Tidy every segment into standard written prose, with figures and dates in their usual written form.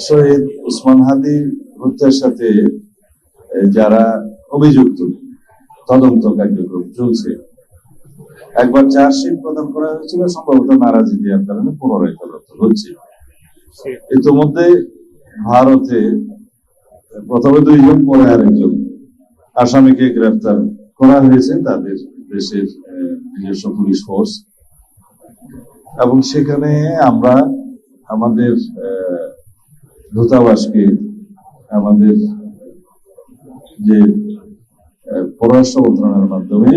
শহীদ ওসমান হাদি হত্যার সাথে যারা অভিযুক্ত, তদন্ত কার্যক্রম চলছে। একবার চার্জশিট প্রদান করা হয়েছিল, সম্ভবত নারাজি দেওয়ার কারণে পুনরায় তদন্ত হচ্ছে। ইতিমধ্যে ভারতে প্রথমে 2 জন, পরে আরেকজন আসামিকে গ্রেফতার করা হয়েছে তাদের দেশের নিজস্ব পুলিশ ফোর্স, এবং সেখানে আমরা আমাদের দূতাবাসকে, আমাদের যে পররাষ্ট্র মন্ত্রণালয়ের মাধ্যমে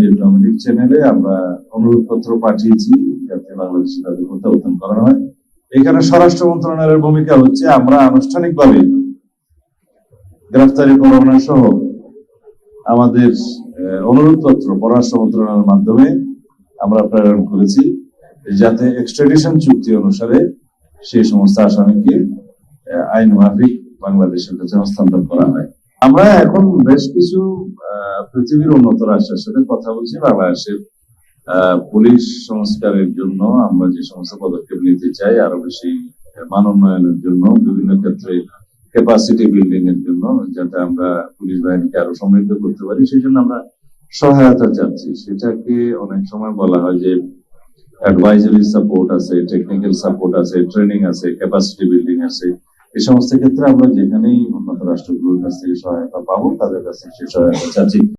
ডিপ্লোম্যাটিক চ্যানেলে আমরা অনুরোধপত্র পাঠিয়েছি যাতে বাংলাদেশে তাদের প্রত্যাবর্তন করা হয়। এখানে স্বরাষ্ট্র মন্ত্রণালয়ের ভূমিকা হচ্ছে আমরা আনুষ্ঠানিকভাবে গ্রেফতারি পরোয়ানা সহ আমাদের অনুরোধপত্র পররাষ্ট্র মন্ত্রণালয়ের মাধ্যমে আমরা প্রেরণ করেছি, যাতে এক্সট্রাডিশন চুক্তি অনুসারে সেই সমস্ত আসামিকে আইন মাফিক বাংলাদেশের কাছে হস্তান্তর করা হয়। আমরা এখন বেশ কিছু পৃথিবীর উন্নত রাষ্ট্রের সাথে কথা বলছি বাংলাদেশের পুলিশ সংস্কারের জন্য। আমরা যে সমস্ত পদক্ষেপ নিতে চাই, আরো বেশি মান উন্নয়নের জন্য, বিভিন্ন ক্ষেত্রে ক্যাপাসিটি বিল্ডিং এর জন্য, যাতে আমরা পুলিশ বাহিনীকে আরো সমৃদ্ধ করতে পারি, সেই জন্য আমরা সহায়তা চাচ্ছি। সেটাকে অনেক সময় বলা হয় যে অ্যাডভাইজারি সাপোর্ট আছে, টেকনিক্যাল সাপোর্ট আছে, ট্রেনিং আছে, ক্যাপাসিটি বিল্ডিং আছে। এই সমস্ত ক্ষেত্রে আমরা যেখানেই উন্নত রাষ্ট্রগুলোর কাছ থেকে সহায়তা পাবো, তাদের কাছ থেকে সে সহায়তা চাচ্ছি।